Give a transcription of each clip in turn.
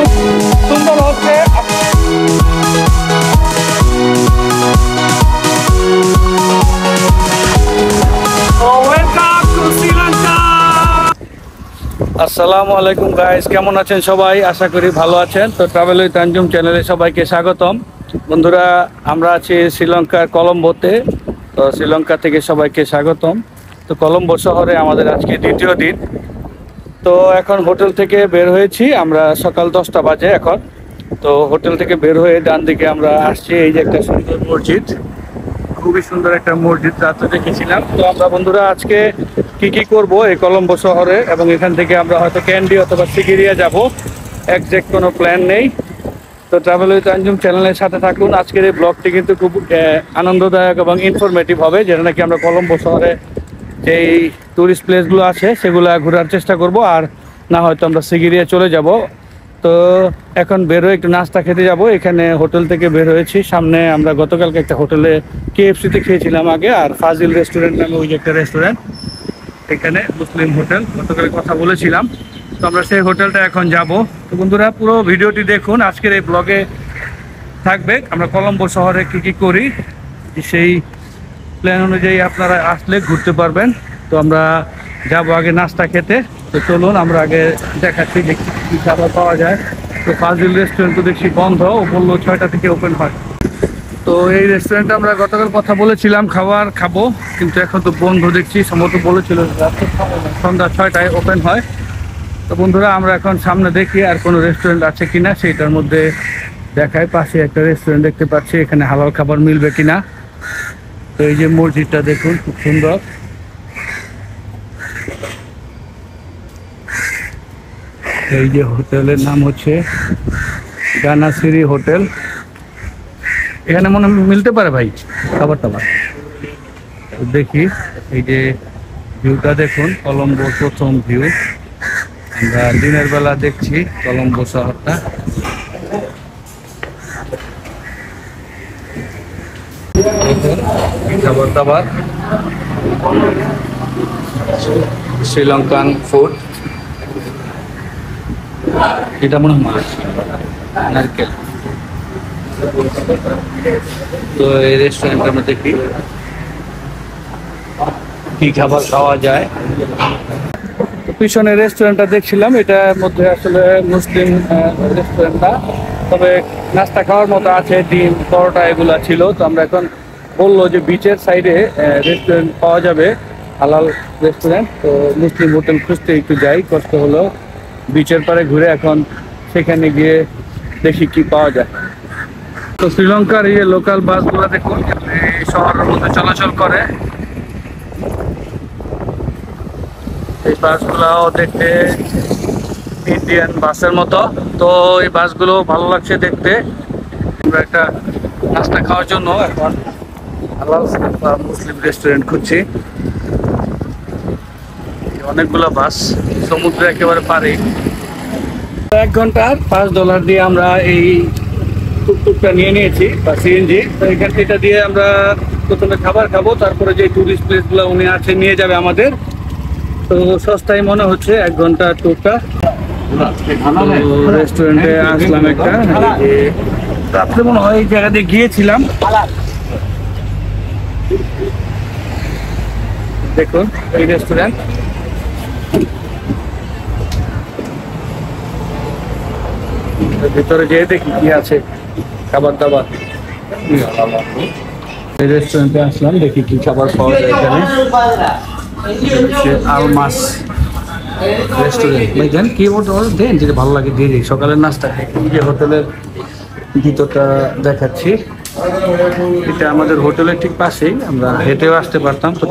খুব সুন্দর হচ্ছে। আসসালামু আলাইকুম গাইস, কেমন আছেন সবাই? আশা করি ভালো আছেন। তো ট্রাভেল উইথ আঞ্জুম চ্যানেলে সবাইকে স্বাগতম। বন্ধুরা, আমরা আছি শ্রীলঙ্কার কলম্বোতে। তো শ্রীলঙ্কা থেকে সবাইকে স্বাগতম। তো কলম্বো শহরে আমাদের আজকে দ্বিতীয় দিন। তো এখন হোটেল থেকে বের হয়েছি আমরা, সকাল 10টা বাজে এখন। তো হোটেল থেকে বের হয়ে ডান দিকে আমরা আসছি, এই যে একটা সুন্দর মসজিদ, খুবই সুন্দর একটা মসজিদ রাত্রে দেখেছিলাম। তো আমরা বন্ধুরা আজকে কি করব এই কলম্বো শহরে, এবং এখান থেকে আমরা হয়তো ক্যান্ডি অথবা সিগিরিয়া যাব, একজ্যাক্ট কোনো প্ল্যান নেই। তো ট্রাভেল উইথ আঞ্জুম চ্যানেলের সাথে থাকুন। আজকের এই ব্লগটি কিন্তু খুব আনন্দদায়ক এবং ইনফরমেটিভ হবে, যেটা নাকি আমরা কলম্বো শহরে যেই টুরিস্ট প্লেসগুলো আছে সেগুলো ঘোরার চেষ্টা করব, আর না হয়তো আমরা সিগিরিয়া চলে যাব। তো এখন বেরোয় একটু নাস্তা খেতে যাব। এখানে হোটেল থেকে বের হয়েছি, সামনে আমরা গতকালকে একটা হোটেলে KFC-তে খেয়েছিলাম আগে, আর ফাজিল রেস্টুরেন্ট নামে ওই যে একটা রেস্টুরেন্ট, এখানে মুসলিম হোটেল, গতকাল কথা বলেছিলাম। তো আমরা সেই হোটেলটা এখন যাব। তো বন্ধুরা, পুরো ভিডিওটি দেখুন। আজকের এই ব্লগে থাকবে আমরা কলম্বো শহরে কি করি, সেই প্ল্যান অনুযায়ী আপনারা আসলে ঘুরতে পারবেন। তো আমরা যাব আগে নাস্তা খেতে। তো চলুন আমরা আগে দেখাচ্ছি দেখি কী খাবার পাওয়া যায়। তো ফাজিল রেস্টুরেন্ট তো দেখছি বন্ধ, ও বললো 6টা থেকে ওপেন হয়। তো এই রেস্টুরেন্টে আমরা গতকাল কথা বলেছিলাম খাবার খাবো, কিন্তু এখন তো বন্ধ দেখছি। সম্ভবত বলেছিল সন্ধ্যা 6টায় ওপেন হয়। তো বন্ধুরা, আমরা এখন সামনে দেখি আর কোনো রেস্টুরেন্ট আছে কিনা, সেইটার মধ্যে দেখায়। পাশে একটা রেস্টুরেন্ট দেখতে পাচ্ছি, এখানে হালাল খাবার মিলবে কিনা। তো এই যে মসজিদটা দেখুন, খুব সুন্দর। এই যে হোটেলের নাম হচ্ছে গানাসিরি হোটেল। এখানে মনে মিলতে পারে ভাই খাবার টাবার। দেখি এই যে ভিউটা দেখুন, কলম্বোর প্রথম ভিউ। আমরা দিনের বেলা দেখছি কলম্বো শহরটা। খাবার দাবার, শ্রীলঙ্কান ফুড। এটা মনে হয় মাছ, নারকেল। তো এই রেস্টুরেন্টের আমরা দেখি কি খাবার খাওয়া যায়। পিছনে রেস্টুরেন্টটা দেখছিলাম, এটার মধ্যে আসলে মুসলিম রেস্টুরেন্ট না, তবে নাস্তা খাওয়ার মতো আছে, ডিম পরোটা এগুলা ছিল। তো আমরা এখন বললো যে বিচের সাইডে রেস্টুরেন্ট পাওয়া যাবে, হালাল রেস্টুরেন্ট। তো মুসলিম হোটেল খুঁজতে একটু যাই, কষ্ট হলো। বিচের পারে ঘুরে এখন সেখানে গিয়ে দেখি কি পাওয়া যায়। তো শ্রীলঙ্কার এই লোকাল বাসগুলো দেখুন এই শহরের মধ্যে চলাচল করে। এই বাসগুলাও দেখতে ইন্ডিয়ান বাসের মতো। তো এই বাসগুলো ভালো লাগছে দেখতে। আমরা একটা নাস্তা খাওয়ার জন্য এখন হালাল বা মুসলিম রেস্টুরেন্ট খুঁজছি। অনেকগুলো বাস সমুদ্রে একেবারে পারে। 1 ঘন্টার $5 দিয়ে আমরা এই টুকটুকটা নিয়ে নিয়েছি বা সিএনজি। তো এখান থেকে দিয়ে আমরা প্রথমে খাবার খাবো, তারপরে যে টুরিস্ট প্লেসগুলো উনি আছে নিয়ে যাবে আমাদের। তো সস্তায় মনে হচ্ছে 1 ঘন্টার টুকটা। রেস্টুরেন্টে আসলাম একটা, রাত্রে মনে হয় এই জায়গা দিয়ে গিয়েছিলাম। দেখুন এই রেস্টুরেন্ট, ভিতরে যেয়ে দেখি কি আছে খাবার দাবার। এই রেস্টুরেন্টে আসলাম, দেখি কি খাবার পাওয়া যায় এখানে। আলমাস রেস্টুরেন্ট। ভাই দেন কি অর্ডার দেন, যেটা ভালো লাগে দিয়ে দিই সকালের নাস্তা। এই যে হোটেলের ভিতরটা দেখাচ্ছি, এটা আমাদের হোটেলের ঠিক পাশেই, আমরা হেঁটেও আসতে পারতাম। তো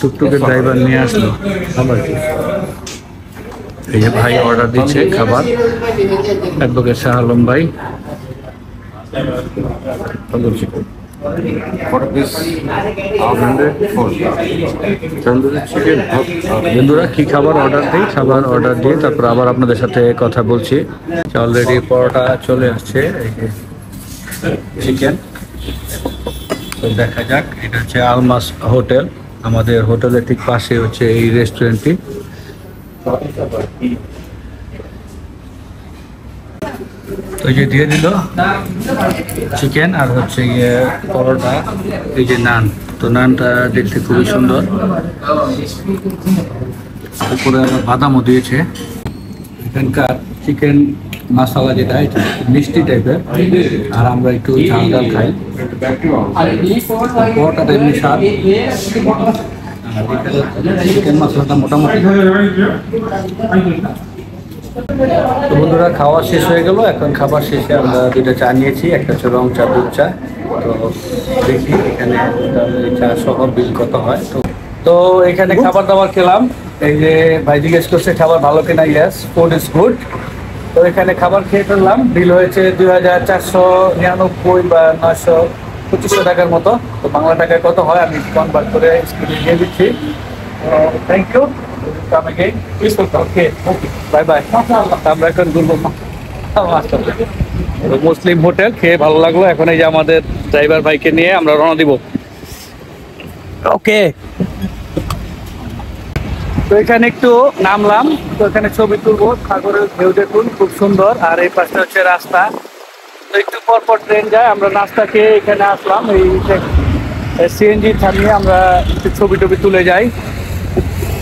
টুকটুকের ড্রাইভার নিয়ে আসলো খাবার। এই যে ভাই অর্ডার দিচ্ছে খাবার, অ্যাডভোকেট শাহ আলম ভাই। বন্ধুরা কি খাবার অর্ডার দিই, খাবার অর্ডার দিয়ে তারপর আবার আপনাদের সাথে কথা বলছি। অলরেডি পরোটা চলে আসছে, এই যে চিকেন। তো দেখা যাক। এটা হচ্ছে আলমাস হোটেল, আমাদের হোটেলের ঠিক পাশে হচ্ছে এই রেস্টুরেন্টটি। তো এই যে দিয়ে দিল চিকেন আর হচ্ছে গিয়ে পরোটা, এই যে নান। তো নানটা দেখতে খুবই সুন্দর, উপরে আবার বাদামও দিয়েছে। এখানকার চিকেন মশলা যেটা এটা মিষ্টি টাইপের, আর আমরা একটু ঝাল ঝাল খাই। পরোটাটা এমনি স্বাদ, চিকেন মশলাটা মোটামুটি। তো বন্ধুরা খাওয়া শেষ হয়ে গেল। এখন খাবার শেষে আমরা দুইটা চা নিয়েছি, একটা হচ্ছে রং চা, দুধ চা। তো দেখি এখানে চা সহ বিল কত হয়। তো এখানে খাবার দাবার খেলাম। এই যে ভাই জিজ্ঞেস করছে খাবার ভালো কিনা, ইয়েস ফুড ইজ গুড। তো এখানে খাবার খেয়ে ফেললাম, বিল হয়েছে 2499 বা 925 টাকার মতো। তো বাংলা টাকায় কত হয় আমি কনভার্ট করে স্ক্রিনে দিয়ে দিচ্ছি। Thank you, okay bye bye. আমরা এখন ঘুরবো মুসলিম হোটেল, খেয়ে ভালো লাগলো। এখন এই যে আমাদের ড্রাইভার ভাইকে নিয়ে আমরা রওনা দিব। ওকে, তো এখানে একটু নামলাম, তো এখানে ছবি তুলবো, সাগরের ঢেউ দেখুন খুব সুন্দর। আর এই পাশটা হচ্ছে রাস্তা, তো একটু পর পর ট্রেন যায়। আমরা নাস্তা খেয়ে এখানে আসলাম, এই সিএনজি থামিয়ে আমরা একটু ছবি টবি তুলে যাই।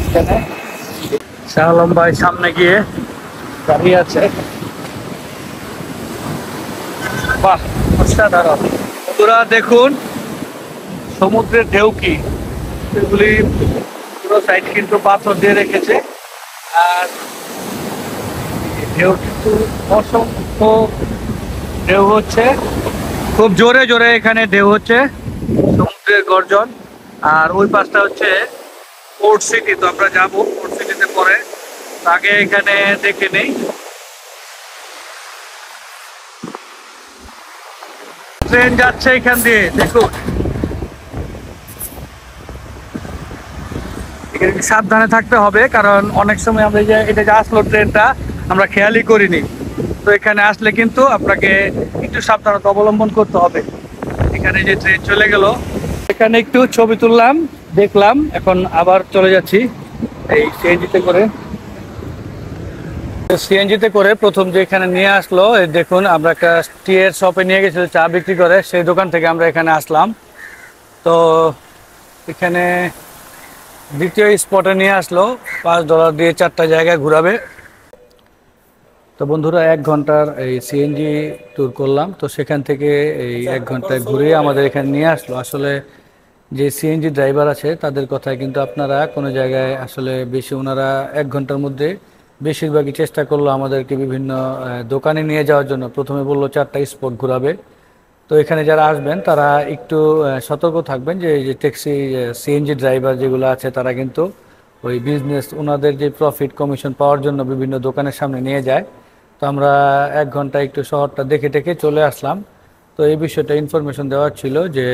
এখানে শাহ আলম ভাই সামনে গিয়ে দাঁড়িয়ে আছে। বাহ, অসাধারণ। তোরা দেখুন সমুদ্রের ঢেউ কি, এগুলি পুরো সাইড কিন্তু পাথর দিয়ে রেখেছে। আর ঢেউ কিন্তু অসংখ্য ঢেউ হচ্ছে, খুব জোরে জোরে এখানে ঢেউ হচ্ছে, সমুদ্রের গর্জন। আর ওই পাশটা হচ্ছে পোর্ট সিটি। তো আমরা যাবো পোর্ট সিটিতে পরে, আগে এখানে দেখে নেই। ট্রেন যাচ্ছে এখান দিয়ে, দেখুন সাবধানে থাকতে হবে, কারণ অনেক সময় আমরা যে এটা যে আসলো ট্রেনটা আমরা খেয়ালই করিনি। তো এখানে আসলে কিন্তু আপনাকে একটু সাবধানতা অবলম্বন করতে হবে। এখানে যে ট্রেন চলে গেল, এখানে একটু ছবি তুললাম, দেখলাম। এখন আবার চলে যাচ্ছি এই সিএনজিতে করে। সিএনজিতে করে প্রথম যে এখানে নিয়ে আসলো, এই দেখুন আমরা একটা টিয়ের শপে নিয়ে গেছিল, চা বিক্রি করে, সেই দোকান থেকে আমরা এখানে আসলাম। তো এখানে দ্বিতীয় স্পটে নিয়ে আসলো, $5 দিয়ে 4টা জায়গায় ঘুরাবে। তো বন্ধুরা 1 ঘন্টার এই সিএনজি ট্যুর করলাম। তো সেখান থেকে এই 1 ঘন্টায় ঘুরিয়ে আমাদের এখানে নিয়ে আসলো। আসলে যে সিএনজি ড্রাইভার আছে তাদের কথায় কিন্তু আপনারা কোনো জায়গায় আসলে বেশি, ওনারা 1 ঘন্টার মধ্যে বেশিরভাগই চেষ্টা করলো আমাদেরকে বিভিন্ন দোকানে নিয়ে যাওয়ার জন্য। প্রথমে বললো 4টা স্পট ঘুরাবে। তো এখানে যারা আসবেন তারা একটু সতর্ক থাকবেন যে এই যে ট্যাক্সি সিএনজি ড্রাইভার যেগুলো আছে তারা কিন্তু ওই বিজনেস, ওনাদের যে প্রফিট কমিশন পাওয়ার জন্য বিভিন্ন দোকানের সামনে নিয়ে যায়। তো আমরা 1 ঘন্টা একটু শহরটা দেখে টেকে চলে আসলাম। তো এই বিষয়টা ইনফরমেশন দেওয়ার ছিল যে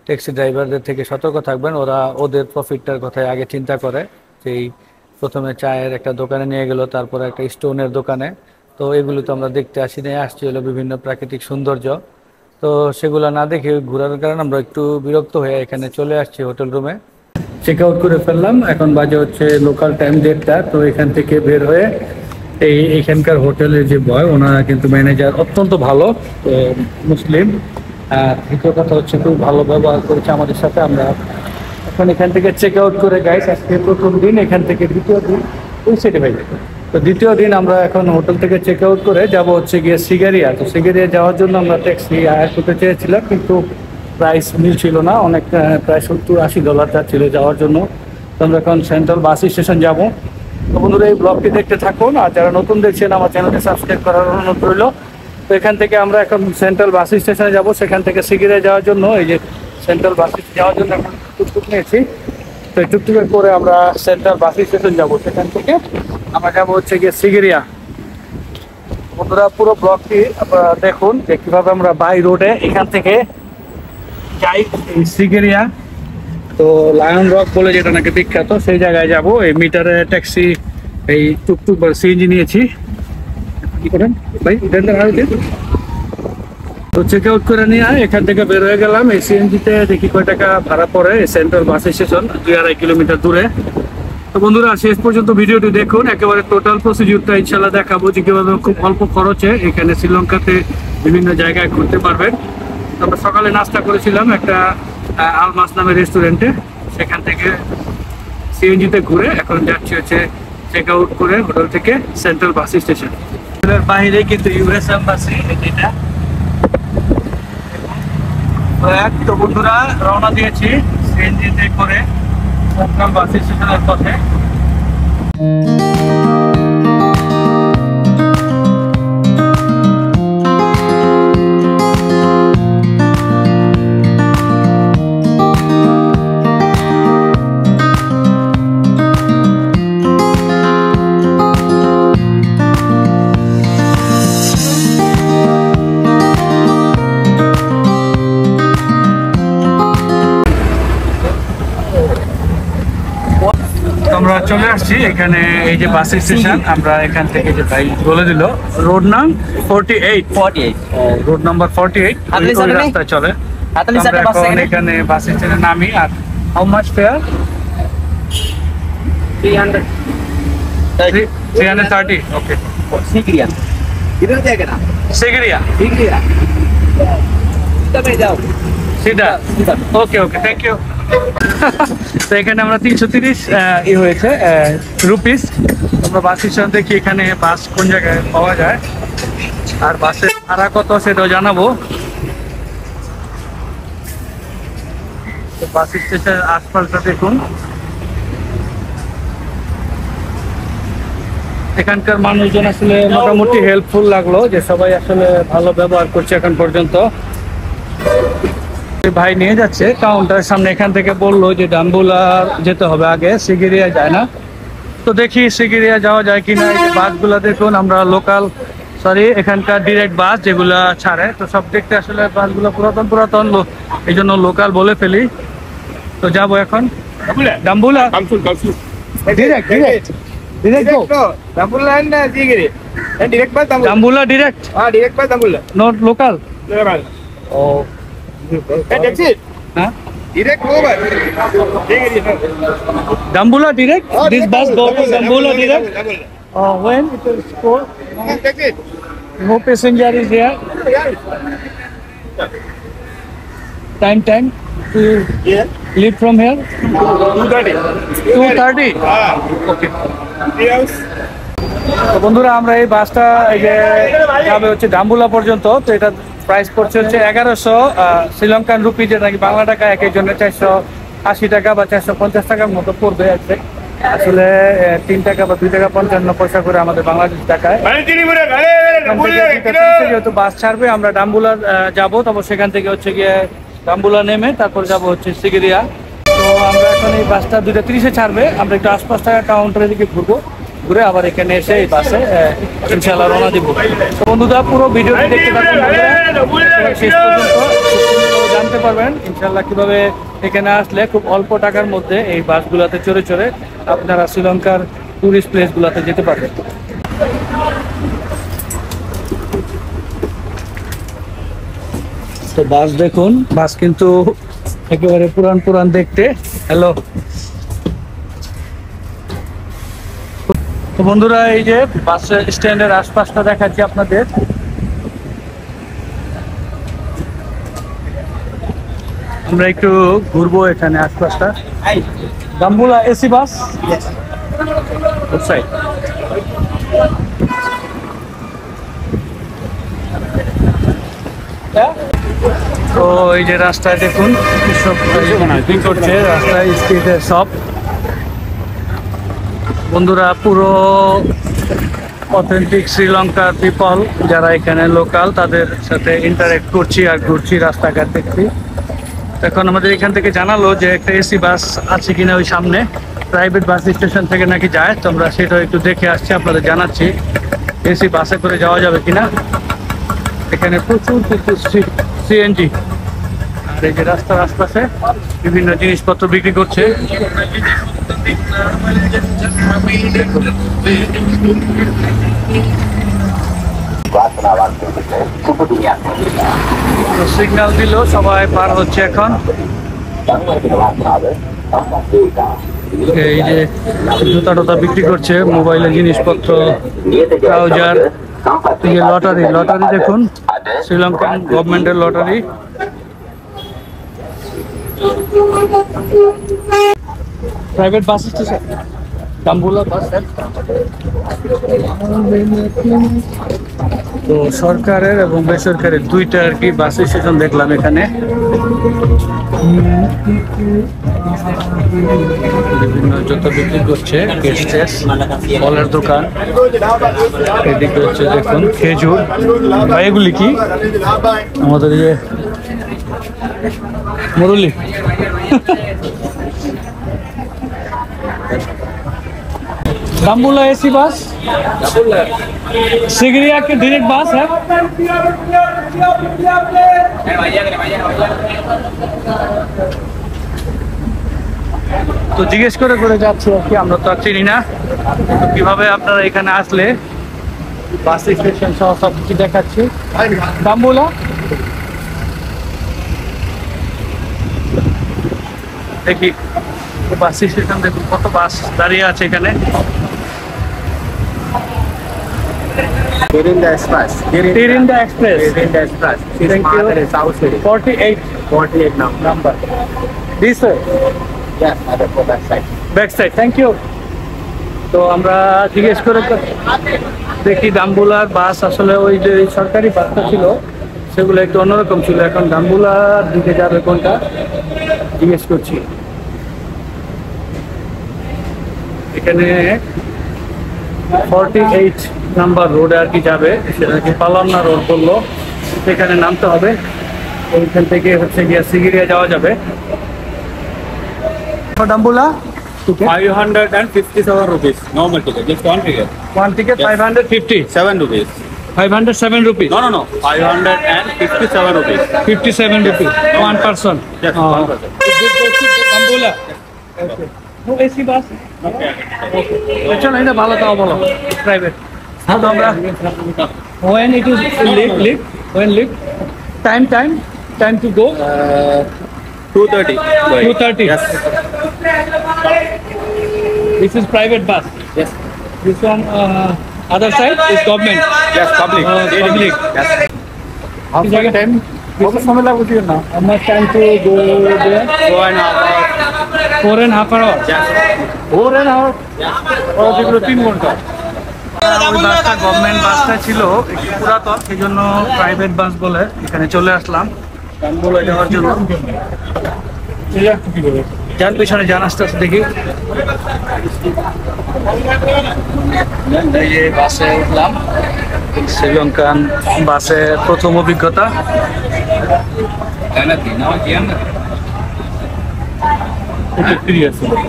ট্যাক্সি ড্রাইভারদের থেকে সতর্ক থাকবেন, ওরা ওদের প্রফিটটার কথাই আগে চিন্তা করে। সেই প্রথমে চায়ের একটা দোকানে নিয়ে গেল, তারপরে একটা স্টোনের দোকানে। তো এগুলো তো আমরা দেখতে আসি নাই, আসছি হলো বিভিন্ন প্রাকৃতিক সৌন্দর্য। তো সেগুলো না দেখে ঘোরার কারণে আমরা একটু বিরক্ত হয়ে এখানে চলে আসছি হোটেল রুমে। চেক আউট করে ফেললাম, এখন বাজে হচ্ছে লোকাল টাইম 1:30টা। তো এখান থেকে বের হয়ে এইখানকার হোটেলের যে বয়, ওনারা কিন্তু ম্যানেজার অত্যন্ত ভালো, তো মুসলিম। আর দ্বিতীয় কথা হচ্ছে খুব ভালো ব্যবহার করেছে আমাদের সাথে। আমরা এখন এখান থেকে চেক আউট করে গাইস, আজকে প্রথম দিন, এখান থেকে দ্বিতীয় দিন ওই সাইডে ভাই। তো দ্বিতীয় দিন আমরা এখন হোটেল থেকে চেক আউট করে যাব হচ্ছে গিয়ে সিগারিয়া। তো সিগারিয়া যাওয়ার জন্য আমরা ট্যাক্সি হায়ার করতে চেয়েছিলাম, কিন্তু প্রাইস মিলছিল না, অনেক প্রায় $70-80 চাচ্ছিল যাওয়ার জন্য। তো আমরা এখন সেন্ট্রাল বাস স্টেশন যাব। তো বন্ধুরা এই ব্লগটি দেখতে থাকুন, আর যারা নতুন দেখছেন আমার চ্যানেলটি সাবস্ক্রাইব করার অনুরোধ রইল। তো এখান থেকে আমরা এখন সেন্ট্রাল বাস স্টেশনে যাব, সেখান থেকে সিগারিয়া যাওয়ার জন্য এই যে সেন্ট্রাল বাস যাওয়ার জন্য এখন টুকটুক নিয়েছি। তো এই টুকটুকে করে আমরা সেন্ট্রাল বাস স্টেশন যাব, সেখান থেকে আমরা যাবো হচ্ছে গিয়ে সিগারিয়া। বন্ধুরা পুরো ব্লগটি আপনারা দেখুন যে কীভাবে আমরা বাই রোডে এখান থেকে যাই এই সিগারিয়া। তো লায়ন রক বলে যেটা নাকি বিখ্যাত, সেই জায়গায় যাব। এই মিটারে ট্যাক্সি, এই টুকটুক বা সিএনজি নিয়েছি। কি করেন ভাই, তো চেক আউট করে নিয়ে এখান থেকে বের হয়ে গেলাম। এই সিএনজিতে দেখি কয় টাকা ভাড়া পড়ে। সেন্ট্রাল বাস স্টেশন 2-2.5 কিলোমিটার দূরে। তো বন্ধুরা শেষ পর্যন্ত ভিডিওটি দেখুন, একেবারে টোটাল প্রসিডিউরটা ইনশাল্লাহ দেখাবো যে কিভাবে খুব অল্প খরচে এখানে শ্রীলঙ্কাতে বিভিন্ন জায়গায় ঘুরতে পারবেন। আমরা সকালে নাস্তা করেছিলাম একটা আলমাস নামের রেস্টুরেন্টে, সেখান থেকে সিএনজিতে ঘুরে এখন যাচ্ছি হচ্ছে চেক আউট করে হোটেল থেকে সেন্ট্রাল বাস স্টেশন। হোটেলের বাইরে কিন্তু ইউএস এম্বাসি এটা। তো বন্ধুরা রওনা দিয়েছি সিএনজিতে করে সেন্ট্রাল বাস স্টেশনের পথে। আমরা চলে আসছি এখানে, এই যে বাস স্টেশন। আমরা এখান থেকে যে ভাই বলে দিল রোড নাম 48 রোড নাম্বার 48 ওই রাস্তায় চলে। আমরা এখন এখানে বাস স্টেশনে নামি। আর how much fare? 330। Okay, Sigiriya. इधर जाएगा ना? সিগিরিয়া Sigiriya. इधर में जाओ. সিধা। ওকে ওকে, থ্যাংক ইউ। তো এখানে আমরা 330 হয়েছে রুপিস। আমরা বাস স্টেশন দেখি এখানে বাস কোন জায়গায় পাওয়া যায় আর বাসের ভাড়া কত সেটাও জানাবো। তো বাস স্টেশনের আশপাশটা দেখুন। এখানকার মানুষজন আসলে মোটামুটি হেল্পফুল লাগলো, যে সবাই আসলে ভালো ব্যবহার করছে এখন পর্যন্ত। ভাই নিয়ে যাচ্ছে কাউন্টারের সামনে, এখান থেকে বললো যে ডাম্বুলা যেতে হবে আগে, সিগিরিয়া যায় না। তো দেখি সিগিরিয়া যাওয়া যায় কিনা। এই বাসগুলো দেখুন, আমরা লোকাল এখানকার ডিরেক্ট বাস যেগুলা ছাড়ে। তো সব দেখতে আসলে বাসগুলো পুরাতন এই জন্য লোকাল বলে ফেলি। তো যাবো এখন Dambulla direct Dambulla and Sigiri. And direct bus Dambulla. Dambulla direct, Direct bus Dambulla. Not local. ও And taxi. হ্যাঁ, Direct over. Sigiri. Dambulla direct, this bus go to Dambulla direct. When it is go, Taxi. no passenger is there. Time to Yeah. leave from here 230. 2:30. Okay. তো বন্ধুরা আমরা এই বাসটা এই যে যাবে হচ্ছে ডাম্বুলা পর্যন্ত। তো এটা প্রাইস পড়ছে হচ্ছে 1100 শ্রীলঙ্কান রুপি, যেটা নাকি বাংলা টাকা এক একজনের 480 টাকা বা 450 টাকার মতো পড়বে। আসলে 3 টাকা বা 2 টাকা 55 পয়সা করে আমাদের বাংলাদেশ টাকায়। যেহেতু বাস ছাড়বে আমরা ডাম্বুলার যাবো, তারপর সেখান থেকে হচ্ছে গিয়ে ডাম্বুলা নেমে তারপর যাবো হচ্ছে সিগিরিয়া। তো আমরা এখন এই বাসটা 2:30-এ ছাড়বে। আমরা একটু আশপাশ টাকা কাউন্টারের দিকে ঘুরবো, ঘুরে আবার এখানে এসে এই বাসে ইনশাআল্লাহ রওনা দিব। তো বন্ধুরা পুরো ভিডিওটি দেখতে থাকুন, শেষ পর্যন্ত জানতে পারবেন ইনশাআল্লাহ কিভাবে এখানে আসলে খুব অল্প টাকার মধ্যে এই বাসগুলোতে চড়ে চড়ে আপনারা শ্রীলঙ্কার টুরিস্ট প্লেসগুলোতে যেতে পারবেন। তো বাস দেখুন, বাস কিন্তু একেবারে পুরান দেখতে। হ্যালো। তো বন্ধুরা এই যে বাস স্ট্যান্ডের আশপাশটা দেখাচ্ছি আপনাদের। আমরা একটু ঘুরবো এখানে আশপাশটা। Dambulla AC bus. তো এই যে রাস্তায় দেখুন সব কি করছে, রাস্তায় স্ট্রিটে সব বন্ধুরা পুরো অথেন্টিক শ্রীলঙ্কার পিপল যারা এখানে লোকাল, তাদের সাথে ইন্টারেক্ট করছি আর ঘুরছি, রাস্তাঘাট দেখছি। এখন আমাদের এখান থেকে জানালো যে একটা এসি বাস আছে কিনা ওই সামনে, প্রাইভেট বাস স্টেশন থেকে নাকি যায়। তো আমরা সেটা একটু দেখে আসছি, আপনাদের জানাচ্ছি এসি বাসে করে যাওয়া যাবে কিনা। এখানে প্রচুর সিএনজি, আর এই যে রাস্তার আশপাশে বিভিন্ন জিনিসপত্র বিক্রি করছে। সিগন্যাল দিল, সবাই পার হচ্ছে এখন। এই যে জুতা টুতা বিক্রি করছে, মোবাইলের জিনিসপত্র, ট্রাউজার, লটারি দেখুন, শ্রীলঙ্কান গভর্নমেন্টের lottery. Private bus station, Dambulla bus stand. তো সরকারের এবং বেসরকারি দুইটা আর কি বাস স্টেশন দেখলাম এখানে। বিভিন্ন জুতো বিক্রি করছে, কেস্টেস, ফলের দোকান, এদিকে হচ্ছে দেখুন খেজুর। ভাই এগুলি কি? আমাদের যে মুরলি डाम्बुला एसी बस, सिगरिया के डायरेक्ट बस है। তো জিজ্ঞেস করে করে যাচ্ছি আর কি, আমরা তো আর চিনি না, তো কিভাবে আপনারা এখানে আসলে বাস স্টেশন সহ সব কিছু দেখাচ্ছি। ডাম্বুলা দেখি বাস স্টেশন, দেখুন কত বাস দাঁড়িয়ে আছে এখানে। Tirinda Express. Tirinda Express. Tirinda Express. Thank you. Is South City. 48 number. This way, Yes, other for that side. back side. Thank you. তো আমরা জিজ্ঞেস করে দেখি ডাম্বুলার বাস আসলে ওই যে সরকারি বাসটা ছিল সেগুলো একটু অন্যরকম ছিল, এখন ডাম্বুলার দিকে যাবে কোনটা জিজ্ঞেস করছি। এখানে 48 নাম্বার রোডে আর কি যাবে, সেটাকে পালান্না রোড বললো, সেখানে নামতে হবে। ওইখান থেকে হচ্ছে গিয়ে সিগিরিয়া যাওয়া যাবে। Dambulla 557 rupees. Normal ticket. Just one ticket. one ticket 557 rupees. 507 rupees. No. 557 rupees. 57 rupees. One person. Yes, Oh. one person. Dambola. Okay. No AC bus. Okay. চলো এটা ভালো, তাও ভালো প্রাইভেট। হ্যাঁ তো আমরা when it is live time to go 2:30. 2:30. Yes. This is private bus. Yes. This one other side is government. Yes, public. Public. Yes. How much time? কত সময় লাগবে না? How much time to go there? 4.5 hours. 4.5 hours. Yes. 4.5 hours. ও যেগুলো 3 ঘন্টা। ওই বাসটা government বাসটা ছিল, একটু পুরাতন, সেই জন্য প্রাইভেট বাস বলে এখানে চলে আসলাম ডাম্বুলা যাওয়ার জন্য। যান পিছনে যান, আস্তে আস্তে দেখি। এই যে বাসে উঠলাম, শ্রীলঙ্কান বাসে প্রথম অভিজ্ঞতা।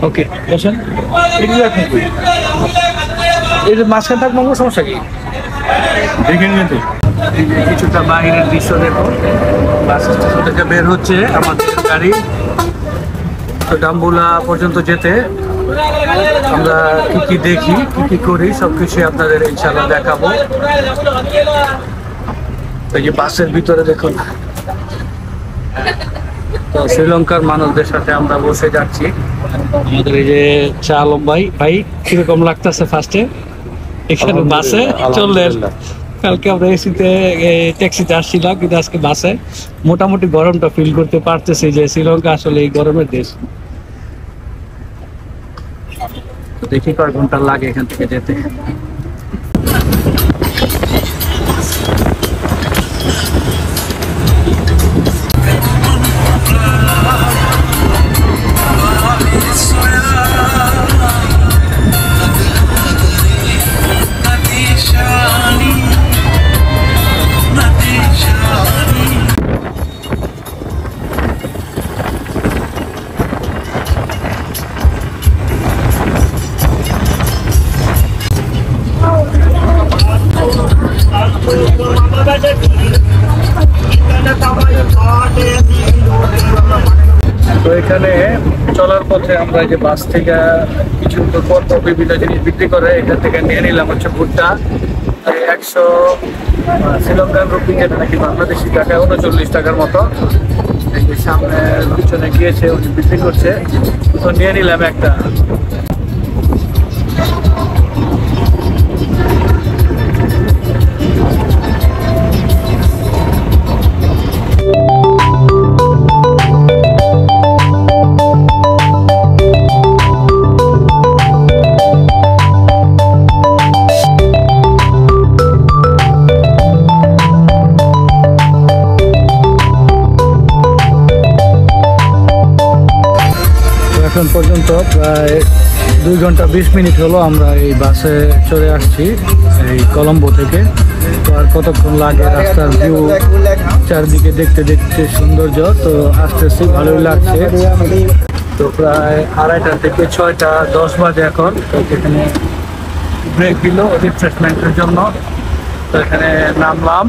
ওকে বসেন, এই যে মাঝখানে থাকবো, সমস্যা কি? দেখে নিয়ে তো কিছুটা বাইরের দৃশ্য দেখো, বাস স্টেশন থেকে বের হচ্ছে আমাদের গাড়ি। তো ডাম্বুলা পর্যন্ত যেতে আমরা কি কি দেখি, কি কি করি, সবকিছু আপনাদের ইনশাআল্লাহ দেখাবো। এই যে বাসের ভিতরে দেখুন, তো শ্রীলঙ্কার মানুষদের সাথে আমরা বসে যাচ্ছি। আমাদের এই যে চা আলম ভাই কিরকম লাগতেছে ফার্স্টে এখানে বাসে চললেন? কালকে আমরা এসিতে ট্যাক্সিতে আসছিলাম, কিন্তু আজকে বাসে মোটামুটি গরমটা ফিল করতে পারতেছি, যে শ্রীলঙ্কা আসলে এই গরমের দেশ। দেখি কয় ঘন্টা লাগে এখান থেকে যেতে। তো এখানে চলার পথে আমরা যে বাস থেকে কিছু পর বিভিন্ন জিনিস বিক্রি করে, এখান থেকে নিয়ে নিলাম হচ্ছে ভুট্টা 100 শ্রীলঙ্কান রুপি, যেটা নাকি বাংলাদেশি টাকায় 39 টাকার মতো। সামনে পিছনে গিয়েছে উনি বিক্রি করছে, তো নিয়ে নিলাম একটা। এখন পর্যন্ত প্রায় 2 ঘন্টা 20 মিনিট হলো আমরা এই বাসে চড়ে আসছি এই কলম্বো থেকে। তো আর কতক্ষণ লাগে, রাস্তার ভিউ চারদিকে দেখতে দেখতে সৌন্দর্য, তো আসতেছি, ভালোই লাগছে। তো প্রায় 2:30 থেকে 6:10 বাজে এখন। তো এখানে ব্রেক দিল রিফ্রেশমেন্টের জন্য। তো এখানে নামলাম,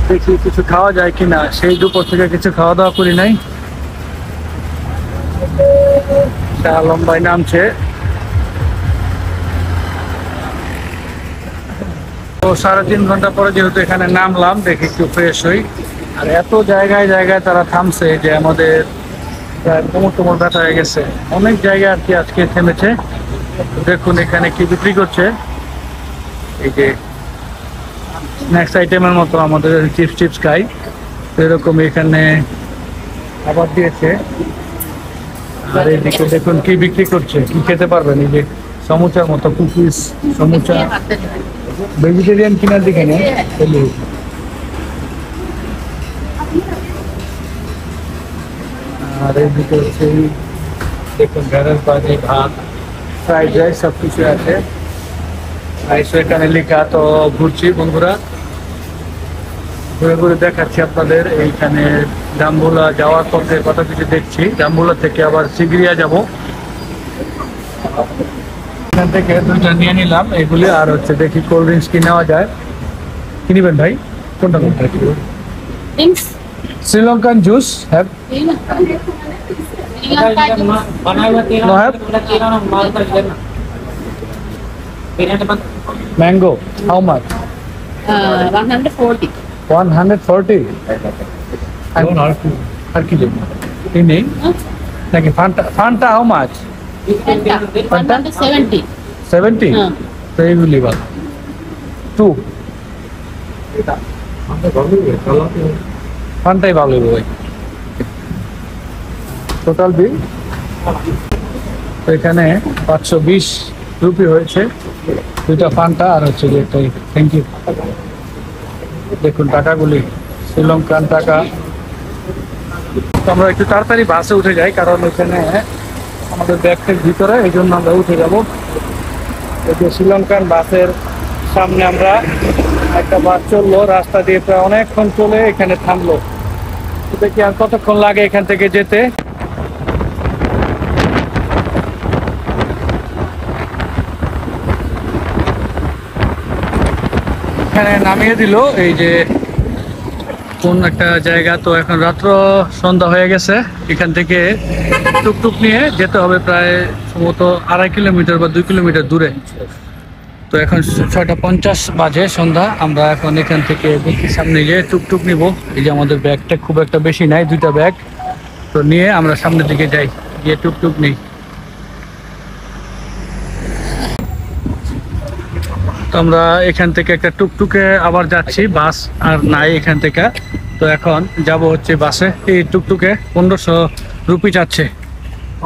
দেখি কিছু খাওয়া যায় কিনা। সেই দুপুর থেকে কিছু খাওয়া দাওয়া করি নাই। লম্বাই নামছে। তো 3.5 ঘন্টা পরে যেহেতু এখানে নামলাম, দেখি একটু ফ্রেশ হই। আর এত জায়গায় জায়গায় তারা থামছে যে আমাদের প্রায় কোমর ব্যথা হয়ে গেছে। অনেক জায়গায় আর কি আজকে থেমেছে। দেখুন এখানে কি বিক্রি করছে, এই যে স্ন্যাক্স আইটেমের মতো আমাদের চিপস খাই, এরকম এখানে খাবার দিয়েছে। আর এইদিকে দেখুন কি বিক্রি করছে, কি খেতে পারবেন, এই যে সমুচার মতো কুকিজ, সমুচা। ভেজিটেরিয়ান কিনার দিকে নেই। আর এইদিকে হচ্ছে দেখুন ঢেঁড়স ভাজি, ভাত, ফ্রাইড রাইস সব কিছু আছে। রাইসও এখানে লেখা। তো ঘুরছি বন্ধুরা, ঘুরে ঘুরে দেখাচ্ছি আপনাদের। এইখানে ডাম্বুলা যাওয়ার পথে কত কিছু দেখছি। ডাম্বুলা থেকে আবার সিগিরিয়া যাব। এখান থেকে 2টা নিয়ে নিলাম এগুলি। আর হচ্ছে দেখি কোল্ড ড্রিঙ্কস কি নেওয়া যায়। কি নিবেন ভাই? কোনটা Sri Lankan juice have mango how much? 140. 140। আর কি দেব নেই নাকি? Fanta how much? 170. 70। তো এইগুলি ভালো। 2 ফান্টাই ভালো হবে ভাই। টোটাল বিল তো এখানে 520 রুপি হয়েছে। 2টা ফান্টা আর হচ্ছে যে একটাই। Thank you. দেখুন টাকাগুলি শ্রীলঙ্কান টাকা। তো আমরা একটু তাড়াতাড়ি বাসে উঠে যাই, কারণ এখানে আমাদের ব্যাগটের ভিতরে, এই জন্য আমরা উঠে যাব। এই যে শ্রীলঙ্কান বাসের সামনে আমরা একটা বাস চললো রাস্তা দিয়ে, প্রায় অনেকক্ষণ চলে এখানে থামলো। দেখি আর কতক্ষণ লাগে এখান থেকে যেতে। এখানে নামিয়ে দিল এই যে কোন একটা জায়গা। তো এখন রাত্র সন্ধ্যা হয়ে গেছে। এখান থেকে টুকটুক নিয়ে যেতে হবে প্রায় সম্ভবত 2.5 কিলোমিটার বা 2 কিলোমিটার দূরে। তো এখন 6:50 বাজে সন্ধ্যা। আমরা এখন এখান থেকে দেখি সামনে গিয়ে টুকটুক নিব। এই যে আমাদের ব্যাগটা খুব একটা বেশি নাই, 2টা ব্যাগ। তো নিয়ে আমরা সামনের দিকে যাই, গিয়ে টুকটুক নিই। তো আমরা এখান থেকে একটা টুকটুকে আবার যাচ্ছি, বাস আর নাই এখান থেকে। তো এখন যাব হচ্ছে বাসে। এই টুকটুকে 1500 রুপি যাচ্ছে,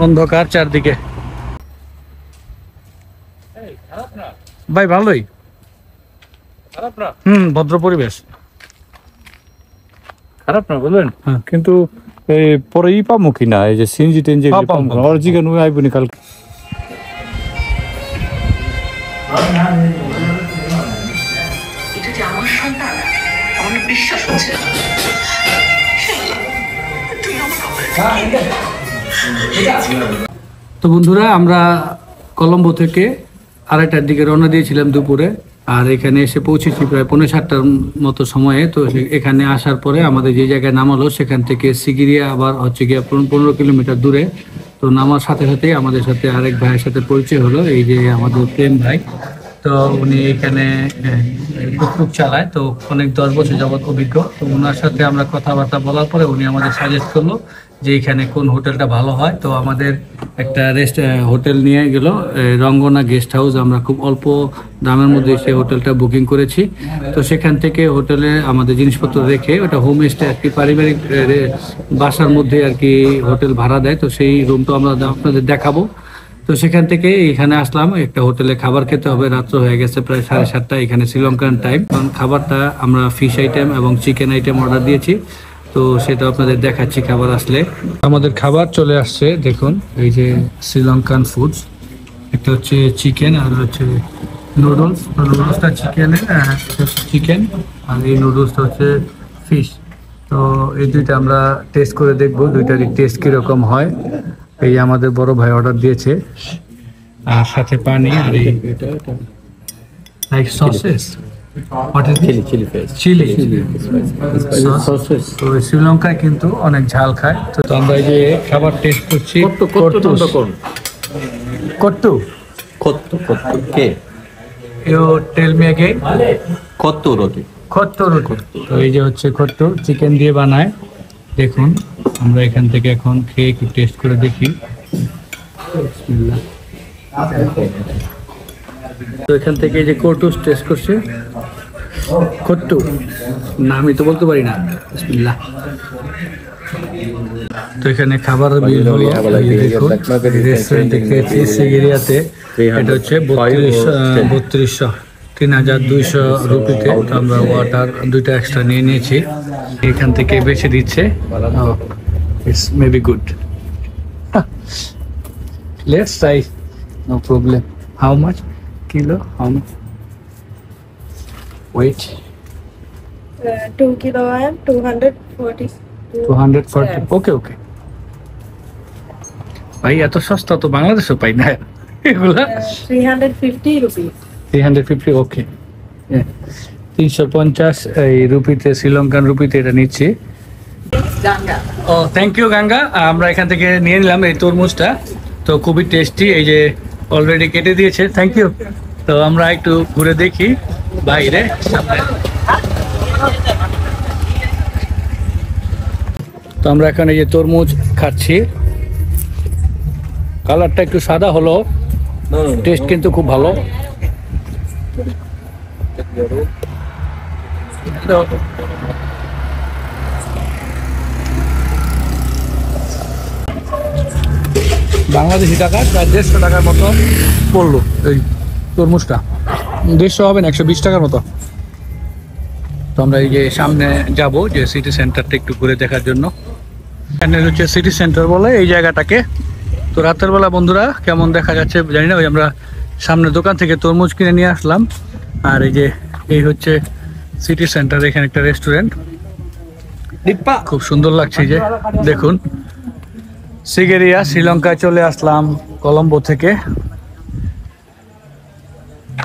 অন্ধকার চারদিকে। ভাই ভালোই, খারাপ না। ভদ্র পরিবেশ, খারাপ না বলবেন। হ্যাঁ, কিন্তু এই পরে পাবো কিনা, এই যে সিএনজি টেনজি অরিজিনাল আইবনি কালকে। এটা যে আমার সন্তান, আমার বিশ্বাস হচ্ছে না। তুই আমার তো বন্ধুরা, আমরা কলম্বো থেকে 2:30টার দিকে রওনা দিয়েছিলাম দুপুরে। আর এখানে এসে পৌঁছেছি প্রায় 7:45টার মতো সময়ে। তো এখানে আসার পরে আমাদের যে জায়গায় নামালো, সেখান থেকে সিগিরিয়া আবার হচ্ছে গিয়ে 15 কিলোমিটার দূরে। তো নামার সাথে সাথেই আমাদের সাথে আরেক ভাইয়ের সাথে পরিচয় হলো, এই যে আমাদের প্রেম ভাই। তো উনি এখানে টুকটুক চালায়, তো অনেক 10 বছর যাবত অভিজ্ঞ। তো ওনার সাথে আমরা কথাবার্তা বলার পরে উনি আমাদের সাজেস্ট করলো যে এখানে কোন হোটেলটা ভালো হয়। তো আমাদের একটা হোটেল নিয়ে গেল, রঙ্গনা গেস্ট হাউস। আমরা খুব অল্প দামের মধ্যে সেই হোটেলটা বুকিং করেছি। তো সেখান থেকে হোটেলে আমাদের জিনিসপত্র রেখে, ওটা হোম স্টে আর কি, পারিবারিক বাসার মধ্যে আর কি হোটেল ভাড়া দেয়। তো সেই রুমটা আমরা আপনাদের দেখাবো। তো সেখান থেকে এখানে আসলাম, একটা হোটেলে খাবার খেতে হবে। রাত্র হয়ে গেছে প্রায় 7:30। এখানে শ্রীলঙ্কান টাইম। কারণ খাবারটা আমরা ফিশ আইটেম এবং চিকেন আইটেম অর্ডার দিয়েছি, তো সেটা আপনাদের দেখাচ্ছি খাবার আসলে। আমাদের খাবার চলে আসছে, দেখুন এই যে শ্রীলঙ্কান ফুডস। একটা হচ্ছে চিকেন আর হচ্ছে নুডলস। নুডলসটা চিকেন আর এই নুডলসটা হচ্ছে ফিশ। তো এই দুইটা আমরা টেস্ট করে দেখবো, দুইটারই টেস্ট কীরকম হয়। এই আমাদের বড় ভাই অর্ডার দিয়েছে, আর সাথে পানি আর এই like sauces. What is chili তো শ্রীলঙ্কায় কিন্তু অনেক ঝাল খায়। তো আমরা এই যে খাবার টেস্ট করছি। কট্টু K you tell me again. কত্তু রুটি। খত্তু রুটি। তো এই যে হচ্ছে খত্তু, চিকেন দিয়ে বানায়। দেখুন আমরা এখান থেকে এখন খেয়ে একটু টেস্ট করে দেখি। বিসমিল্লাহ। তো এখান থেকে এই যে কটুস টেস্ট করছে, খত্তু না আমি তো বলতে পারি না। বিসমিল্লাহ। তো এখানে খাবার বিল হলো, দেখুন রেস্টুরেন্টে খেয়েছি সিগেরিয়াতে। এটা হচ্ছে 3200 রুপিতে। তো আমরা ওয়াটার দুইটা এক্সট্রা নিয়ে নিয়েছি, এখান থেকে বেছে দিচ্ছে। It's maybe good. Let's try, no problem. How much kilo? How much weight? 2 kilogram, 240. 240। Okay okay ভাই, এত সস্তা তো বাংলাদেশও পাই না এগুলা। 350 rupees. 350। ওকে, 350 এই রুপিতে, শ্রীলঙ্কান রুপিতে এটা নিচ্ছি। ও থ্যাংক ইউ গাঙ্গা। আমরা এখান থেকে নিয়ে নিলাম এই তরমুজটা, তো খুবই টেস্টি। এই যে অলরেডি কেটে দিয়েছে, থ্যাংক ইউ। তো আমরা একটু ঘুরে দেখি বাইরে সামনে। তো আমরা এখন এই যে তরমুজ খাচ্ছি। কালারটা একটু সাদা হলো, টেস্ট কিন্তু খুব ভালো। বাংলাদেশি টাকা প্রায় 150 টাকার মতো পড়লো এই তরমুজটা। 150 হবে না, 120 টাকার মতো। তো আমরা এই যে সামনে যাব, যে সিটি সেন্টারটা একটু ঘুরে দেখার জন্য। এখানে হচ্ছে সিটি সেন্টার বলে এই জায়গাটাকে। তো রাতের বেলা বন্ধুরা কেমন দেখা যাচ্ছে জানি না। ওই আমরা সামনের দোকান থেকে তরমুজ কিনে নিয়ে আসলাম। আর এই যে এই হচ্ছে সিটি সেন্টার, এখানে একটা রেস্টুরেন্ট, খুব সুন্দর লাগছে। যে দেখুন সিগেরিয়া, শ্রীলঙ্কায় চলে আসলাম কলম্বো থেকে।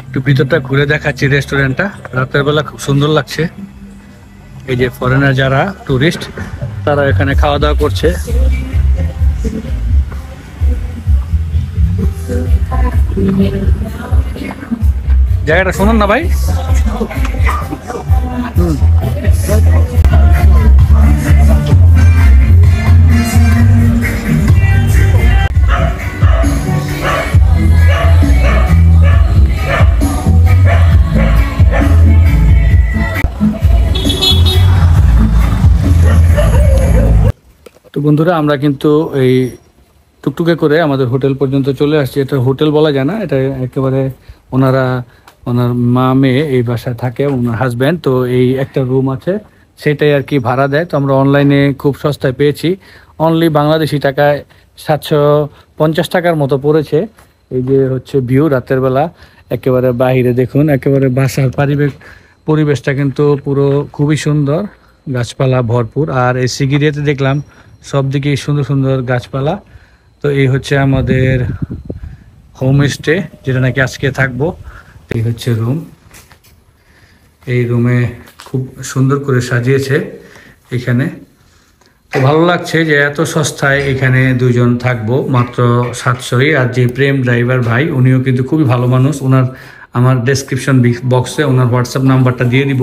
একটু ভিতরটা ঘুরে দেখাচ্ছি রেস্টুরেন্টটা। রাতের বেলা খুব সুন্দর লাগছে। এই যে ফরেনার যারা টুরিস্ট, তারা এখানে খাওয়া দাওয়া করছে। জায়গাটা শুনুন না ভাই। তো বন্ধুরা আমরা কিন্তু এই টুকটুকে করে আমাদের হোটেল পর্যন্ত চলে আসছি। এটা হোটেল বলা যায় না, এটা একেবারে ওনার মা মেয়ে এই বাসায় থাকে, ওনার হাজব্যান্ড। তো এই একটা রুম আছে, সেটাই আর কি ভাড়া দেয়। তো আমরা অনলাইনে খুব সস্তায় পেয়েছি, অনলি বাংলাদেশি টাকায় 750 টাকার মতো পড়েছে। এই যে হচ্ছে ভিউ রাতের বেলা, একেবারে বাহিরে দেখুন, একেবারে বাসার পরিবেশটা কিন্তু পুরো খুবই সুন্দর, গাছপালা ভরপুর। আর এই সিগিরিয়াতে দেখলাম সব দিকেই সুন্দর সুন্দর গাছপালা। তো এই হচ্ছে আমাদের হোম স্টে, যেটা নাকি আজকে থাকবো। এই হচ্ছে রুম, এই রুমে খুব সুন্দর করে সাজিয়েছে এখানে। তো ভালো লাগছে যে এত সস্তায় এখানে দুজন থাকবো, মাত্র 700। আর যে প্রেম ড্রাইভার ভাই, উনিও কিন্তু খুবই ভালো মানুষ। ওনার আমার ডেসক্রিপশন বক্সে ওনার হোয়াটসঅ্যাপ নাম্বারটা দিয়ে দিব।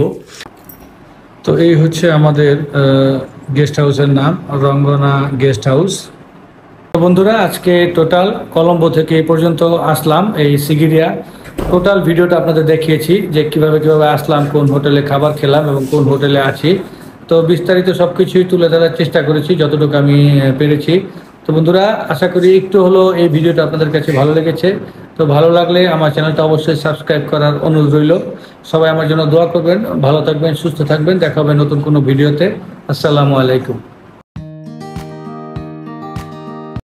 তো এই হচ্ছে আমাদের গেস্ট হাউসের নাম, রঙ্গনা গেস্ট হাউস। তো বন্ধুরা, আজকে টোটাল কলম্বো থেকে এই পর্যন্ত আসলাম, এই সিগিরিয়া টোটাল ভিডিওটা আপনাদের দেখিয়েছি যে কিভাবে আসলাম, কোন হোটেলে খাবার খেলাম এবং কোন হোটেলে আছি। তো বিস্তারিত সব কিছুই তুলে ধরার চেষ্টা করেছি যতটুকু আমি পেরেছি। তো বন্ধুরা, আশা করি একটু হলো এই ভিডিওটা আপনাদের কাছে ভালো লেগেছে। তো ভালো লাগলে আমার চ্যানেলটা অবশ্যই সাবস্ক্রাইব করার অনুরোধ রইল। সবাই আমার জন্য দোয়া করবেন, ভালো থাকবেন, সুস্থ থাকবেন, দেখা হবে নতুন কোনো ভিডিওতে। আসসালামু আলাইকুম।